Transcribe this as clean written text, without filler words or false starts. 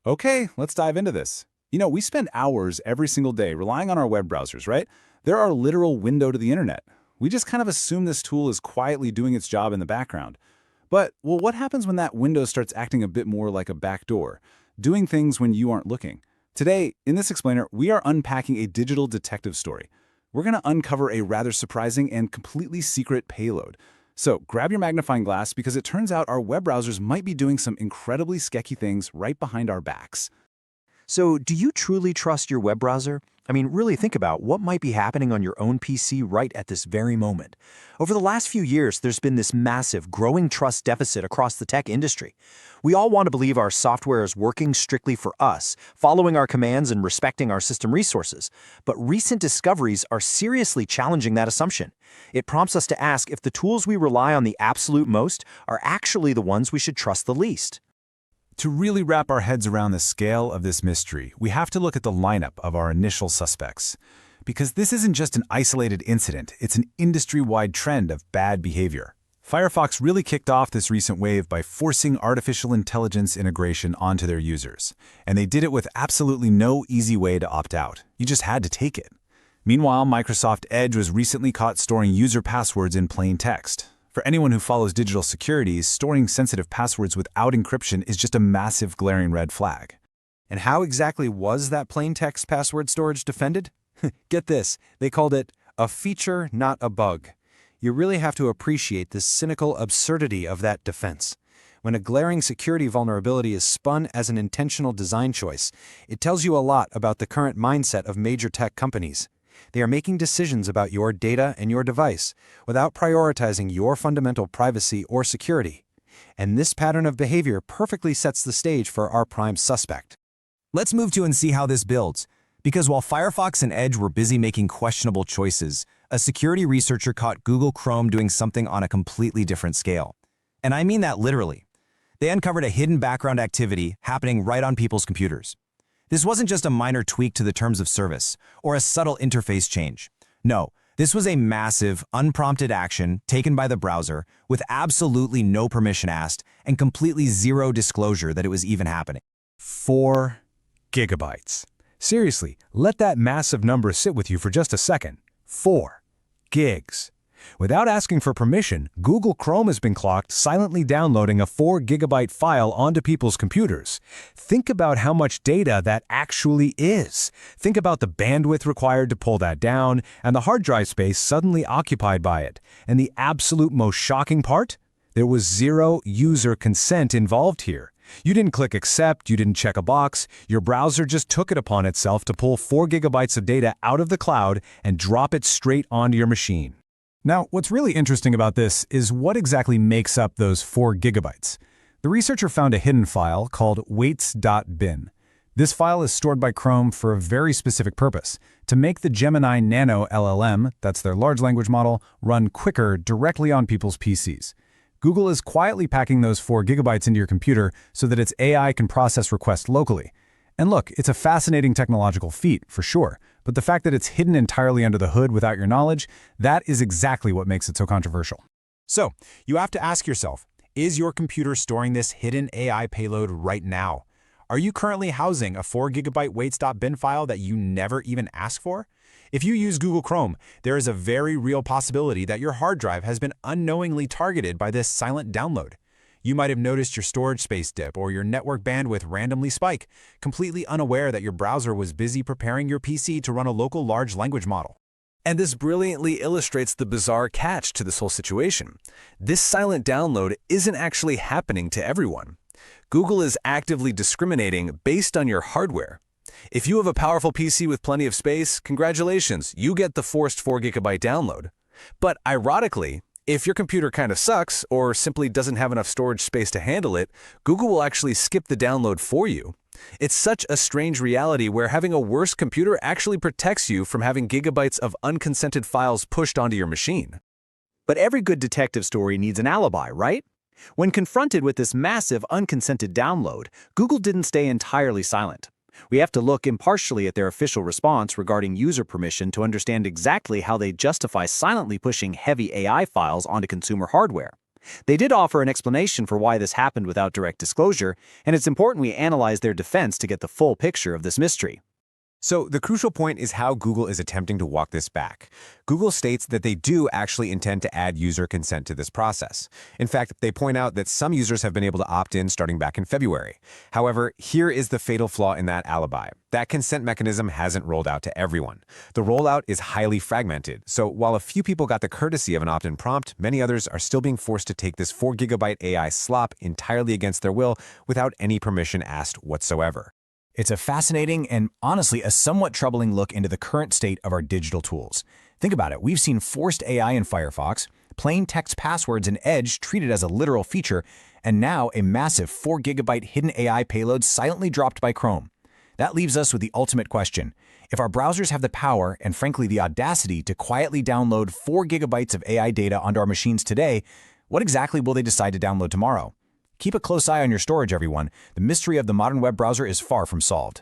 Okay, let's dive into this. We spend hours every single day relying on our web browsers, right? They're our literal window to the internet. We just kind of assume this tool is quietly doing its job in the background. But, well, what happens when that window starts acting a bit more like a backdoor, doing things when you aren't looking? Today, in this explainer, we are unpacking a digital detective story. We're going to uncover a rather surprising and completely secret payload. So grab your magnifying glass because it turns out our web browsers might be doing some incredibly sketchy things right behind our backs. So, do you truly trust your web browser? I mean, really think about what might be happening on your own PC right at this very moment. Over the last few years, there's been this massive, growing trust deficit across the tech industry. We all want to believe our software is working strictly for us, following our commands and respecting our system resources. But recent discoveries are seriously challenging that assumption. It prompts us to ask if the tools we rely on the absolute most are actually the ones we should trust the least. To really wrap our heads around the scale of this mystery, we have to look at the lineup of our initial suspects. Because this isn't just an isolated incident, it's an industry-wide trend of bad behavior. Firefox really kicked off this recent wave by forcing artificial intelligence integration onto their users. And they did it with absolutely no easy way to opt out. You just had to take it. Meanwhile, Microsoft Edge was recently caught storing user passwords in plain text. For anyone who follows digital security, storing sensitive passwords without encryption is just a massive glaring red flag. And how exactly was that plain text password storage defended? Get this, they called it a feature, not a bug. You really have to appreciate the cynical absurdity of that defense. When a glaring security vulnerability is spun as an intentional design choice, it tells you a lot about the current mindset of major tech companies. They are making decisions about your data and your device without prioritizing your fundamental privacy or security. And this pattern of behavior perfectly sets the stage for our prime suspect. Let's move to and see how this builds. Because while Firefox and Edge were busy making questionable choices, a security researcher caught Google Chrome doing something on a completely different scale. And I mean that literally. They uncovered a hidden background activity happening right on people's computers. This wasn't just a minor tweak to the terms of service or a subtle interface change. No, this was a massive, unprompted action taken by the browser with absolutely no permission asked and completely zero disclosure that it was even happening. 4 gigabytes. Seriously, let that massive number sit with you for just a second. 4 gigs. Without asking for permission, Google Chrome has been clocked silently downloading a 4 gigabyte file onto people's computers. Think about how much data that actually is. Think about the bandwidth required to pull that down and the hard drive space suddenly occupied by it. And the absolute most shocking part? There was zero user consent involved here. You didn't click accept, you didn't check a box. Your browser just took it upon itself to pull 4 gigabytes of data out of the cloud and drop it straight onto your machine. Now, what's really interesting about this is what exactly makes up those 4 gigabytes. The researcher found a hidden file called weights.bin. This file is stored by Chrome for a very specific purpose, to make the Gemini Nano LLM, that's their large language model, run quicker directly on people's PCs. Google is quietly packing those 4 gigabytes into your computer so that its AI can process requests locally. And look, it's a fascinating technological feat, for sure, but the fact that it's hidden entirely under the hood without your knowledge, that is exactly what makes it so controversial. So, you have to ask yourself, is your computer storing this hidden AI payload right now? Are you currently housing a 4 gigabyte weights.bin file that you never even asked for? If you use Google Chrome, there is a very real possibility that your hard drive has been unknowingly targeted by this silent download. You might have noticed your storage space dip or your network bandwidth randomly spike, completely unaware that your browser was busy preparing your PC to run a local large language model. And this brilliantly illustrates the bizarre catch to this whole situation. This silent download isn't actually happening to everyone. Google is actively discriminating based on your hardware. If you have a powerful PC with plenty of space, congratulations, you get the forced 4 gigabyte download. But ironically, if your computer kind of sucks or simply doesn't have enough storage space to handle it, Google will actually skip the download for you. It's such a strange reality where having a worse computer actually protects you from having gigabytes of unconsented files pushed onto your machine. But every good detective story needs an alibi, right? When confronted with this massive unconsented download, Google didn't stay entirely silent. We have to look impartially at their official response regarding user permission to understand exactly how they justify silently pushing heavy AI files onto consumer hardware. They did offer an explanation for why this happened without direct disclosure, and it's important we analyze their defense to get the full picture of this mystery. So the crucial point is how Google is attempting to walk this back. Google states that they do actually intend to add user consent to this process. In fact, they point out that some users have been able to opt in starting back in February. However, here is the fatal flaw in that alibi. That consent mechanism hasn't rolled out to everyone. The rollout is highly fragmented, so while a few people got the courtesy of an opt-in prompt, many others are still being forced to take this 4 GB AI slop entirely against their will without any permission asked whatsoever. It's a fascinating and, honestly, a somewhat troubling look into the current state of our digital tools. Think about it. We've seen forced AI in Firefox, plain text passwords in Edge treated as a literal feature, and now a massive 4 GB hidden AI payload silently dropped by Chrome. That leaves us with the ultimate question. If our browsers have the power and, frankly, the audacity to quietly download 4 GB of AI data onto our machines today, what exactly will they decide to download tomorrow? Keep a close eye on your storage, everyone. The mystery of the modern web browser is far from solved.